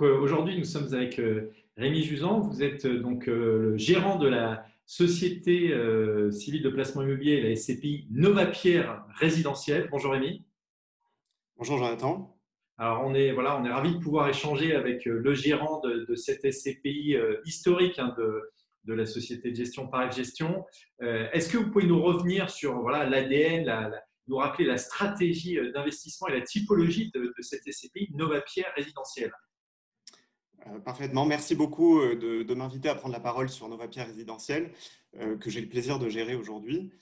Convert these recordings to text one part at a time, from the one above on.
Aujourd'hui, nous sommes avec Rémi Juzan. Vous êtes le gérant de la société civile de placement immobilier, la SCPI Novapierre Résidentielle. Bonjour Rémi. Bonjour Jonathan. Alors on est ravis de pouvoir échanger avec le gérant de cette SCPI historique de la société de gestion Parex Gestion. Est-ce que vous pouvez nous revenir sur l'ADN, nous rappeler la stratégie d'investissement et la typologie de cette SCPI Novapierre Résidentielle? Parfaitement. Merci beaucoup de m'inviter à prendre la parole sur Novapierre Résidentielle, que j'ai le plaisir de gérer aujourd'hui.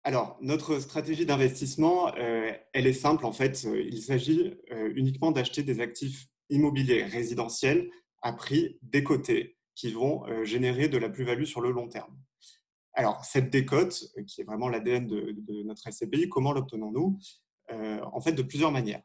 Alors, notre stratégie d'investissement, elle est simple en fait. Il s'agit uniquement d'acheter des actifs immobiliers résidentiels à prix décotés qui vont générer de la plus-value sur le long terme. Alors, cette décote, qui est vraiment l'ADN de notre SCPI, comment l'obtenons-nous? En fait, de plusieurs manières.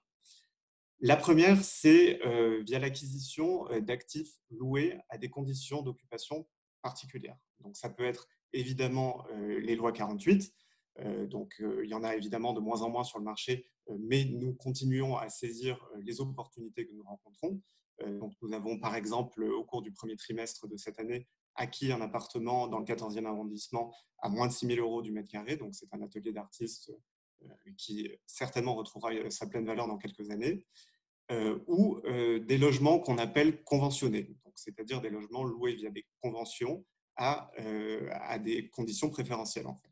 La première, c'est via l'acquisition d'actifs loués à des conditions d'occupation particulières. Donc, ça peut être évidemment les lois 48. Il y en a évidemment de moins en moins sur le marché, mais nous continuons à saisir les opportunités que nous rencontrons. Nous avons par exemple, au cours du premier trimestre de cette année, acquis un appartement dans le 14e arrondissement à moins de 6 000 € du mètre carré. Donc, c'est un atelier d'artiste qui certainement retrouvera sa pleine valeur dans quelques années, ou des logements qu'on appelle conventionnés, c'est-à-dire des logements loués via des conventions à des conditions préférentielles en fait.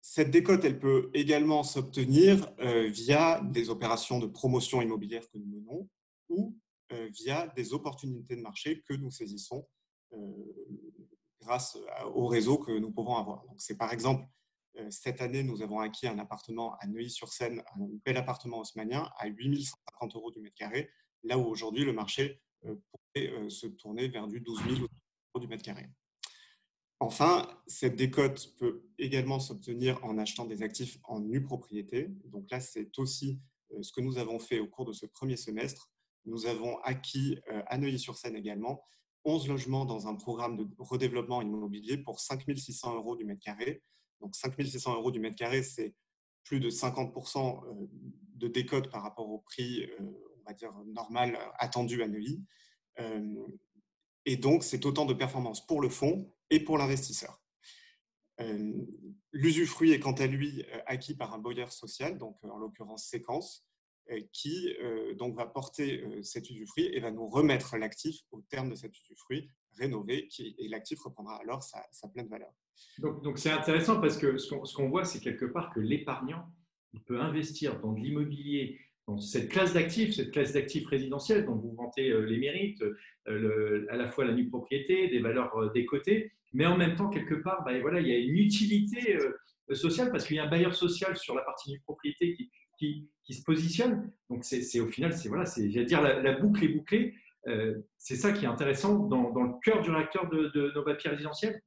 Cette décote, elle peut également s'obtenir via des opérations de promotion immobilière que nous menons ou via des opportunités de marché que nous saisissons grâce au réseau que nous pouvons avoir. Donc, c'est par exemple, cette année, nous avons acquis un appartement à Neuilly-sur-Seine, un bel appartement haussmannien à 8 150 € du mètre carré, là où aujourd'hui le marché pourrait se tourner vers du 12 000 € du mètre carré. Enfin, cette décote peut également s'obtenir en achetant des actifs en nue propriété. Donc là, c'est aussi ce que nous avons fait au cours de ce premier semestre. Nous avons acquis à Neuilly-sur-Seine également 11 logements dans un programme de redéveloppement immobilier pour 5 600 € du mètre carré. Donc 5 600 € du mètre carré, c'est plus de 50% de décote par rapport au prix, on va dire, normal attendu à Neuilly. Et donc, c'est autant de performances pour le fonds et pour l'investisseur. L'usufruit est quant à lui acquis par un bailleur social, donc en l'occurrence Séquence, qui donc va porter cet usufruit et va nous remettre l'actif au terme de cet usufruit rénové, et l'actif reprendra alors sa pleine valeur. Donc c'est intéressant parce que ce qu'on voit, c'est quelque part que l'épargnant, il peut investir dans de l'immobilier, dans cette classe d'actifs résidentiels dont vous vantez les mérites, à la fois la nue propriété, des valeurs décotées, mais en même temps, quelque part, il y a une utilité sociale parce qu'il y a un bailleur social sur la partie nue propriété qui se positionne. Donc au final, j'allais dire, la boucle est bouclée. C'est ça qui est intéressant dans le cœur du réacteur de Novapierre Résidentielle.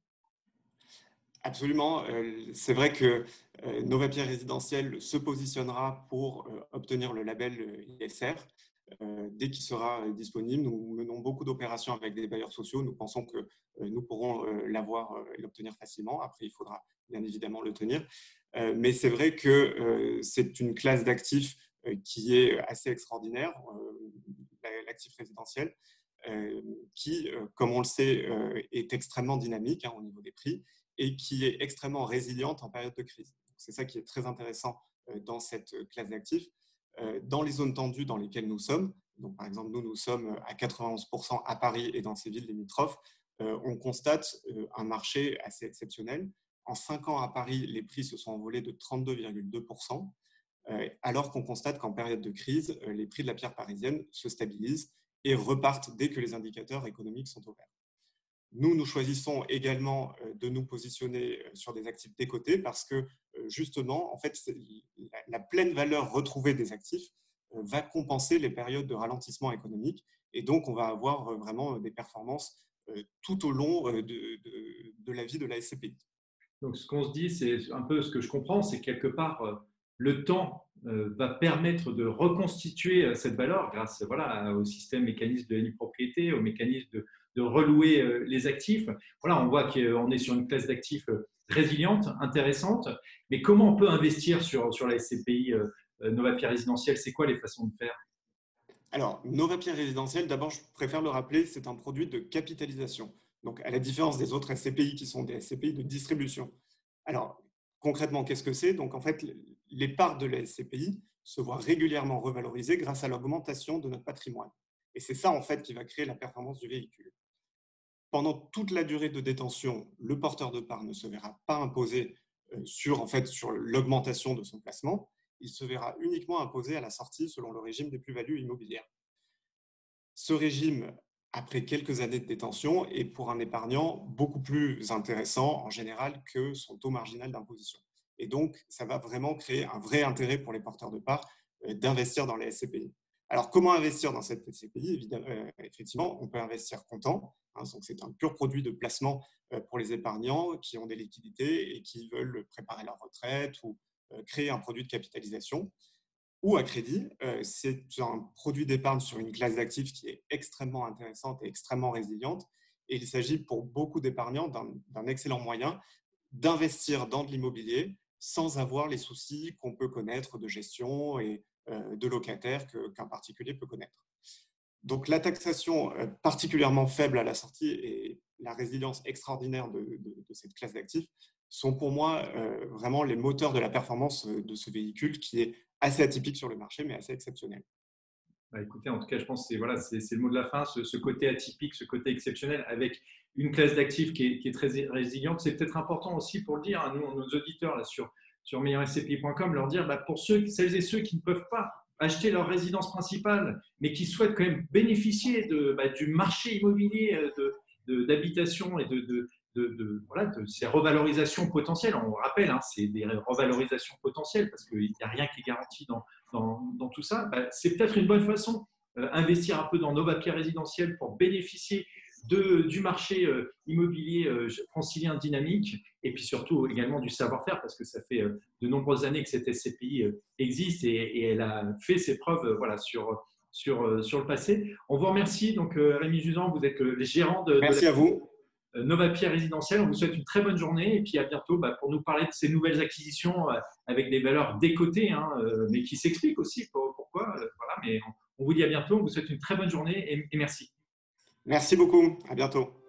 Absolument. C'est vrai que Novapierre Résidentielle se positionnera pour obtenir le label ISR. Dès qu'il sera disponible, nous menons beaucoup d'opérations avec des bailleurs sociaux. Nous pensons que nous pourrons l'avoir et l'obtenir facilement. Après, il faudra bien évidemment le tenir. Mais c'est vrai que c'est une classe d'actifs qui est assez extraordinaire, l'actif résidentiel, qui, comme on le sait, est extrêmement dynamique au niveau des prix et qui est extrêmement résiliente en période de crise. C'est ça qui est très intéressant dans cette classe d'actifs. Dans les zones tendues dans lesquelles nous sommes, donc par exemple, nous sommes à 91% à Paris et dans ces villes limitrophes, on constate un marché assez exceptionnel. En 5 ans à Paris, les prix se sont envolés de 32,2%, alors qu'on constate qu'en période de crise, les prix de la pierre parisienne se stabilisent et repartent dès que les indicateurs économiques sont au vert. Nous choisissons également de nous positionner sur des actifs décotés parce que justement, en fait, la pleine valeur retrouvée des actifs va compenser les périodes de ralentissement économique et donc on va avoir vraiment des performances tout au long de la vie de la SCPI. Donc, ce qu'on se dit, c'est un peu ce que je comprends, c'est quelque part, le temps va permettre de reconstituer cette valeur grâce au système mécanisme de la propriété, au mécanisme de relouer les actifs. On voit qu'on est sur une classe d'actifs résiliente, intéressante. Mais comment on peut investir sur la SCPI Novapierre Résidentielle? C'est quoi les façons de faire? Alors, Novapierre résidentiel, d'abord, je préfère le rappeler, c'est un produit de capitalisation. Donc, à la différence des autres SCPI qui sont des SCPI de distribution. Alors, concrètement, qu'est-ce que c'est? Donc, en fait, les parts de la SCPI se voient régulièrement revalorisées grâce à l'augmentation de notre patrimoine. Et c'est ça, en fait, qui va créer la performance du véhicule. Pendant toute la durée de détention, le porteur de part ne se verra pas imposé sur l'augmentation de son placement. Il se verra uniquement imposé à la sortie selon le régime des plus-values immobilières. Ce régime, après quelques années de détention, est pour un épargnant beaucoup plus intéressant en général que son taux marginal d'imposition. Et donc, ça va vraiment créer un vrai intérêt pour les porteurs de parts d'investir dans les SCPI. Alors, comment investir dans cette SCPI? Évidemment, effectivement, on peut investir comptant. Hein, donc, c'est un pur produit de placement pour les épargnants qui ont des liquidités et qui veulent préparer leur retraite ou créer un produit de capitalisation ou à crédit. C'est un produit d'épargne sur une classe d'actifs qui est extrêmement intéressante et extrêmement résiliente. Et il s'agit pour beaucoup d'épargnants d'un excellent moyen d'investir dans de l'immobilier sans avoir les soucis qu'on peut connaître de gestion et de locataires qu'un particulier peut connaître. Donc la taxation particulièrement faible à la sortie et la résilience extraordinaire de cette classe d'actifs sont pour moi vraiment les moteurs de la performance de ce véhicule qui est assez atypique sur le marché, mais assez exceptionnel. Bah, écoutez, en tout cas, je pense que c'est le mot de la fin, ce côté atypique, ce côté exceptionnel, avec une classe d'actifs qui est très résiliente. C'est peut-être important aussi pour le dire, hein, nous, nos auditeurs là, sur meilleurscpi.com, leur dire pour celles et ceux qui ne peuvent pas acheter leur résidence principale, mais qui souhaitent quand même bénéficier du marché immobilier d'habitation et de ces revalorisations potentielles. On rappelle, hein, c'est des revalorisations potentielles parce qu'il n'y a rien qui est garanti dans tout ça. C'est peut-être une bonne façon investir un peu dans Novapierre résidentiel pour bénéficier du marché immobilier francilien dynamique et puis surtout également du savoir-faire parce que ça fait de nombreuses années que cette SCPI existe et elle a fait ses preuves sur le passé. On vous remercie. Donc, Rémi Juzan, vous êtes le gérant de la Merci à vous. Novapierre résidentiel. On vous souhaite une très bonne journée et puis à bientôt pour nous parler de ces nouvelles acquisitions avec des valeurs décotées, hein, mais qui s'expliquent aussi pourquoi. Voilà, mais on vous dit à bientôt. On vous souhaite une très bonne journée et merci. Merci beaucoup. À bientôt.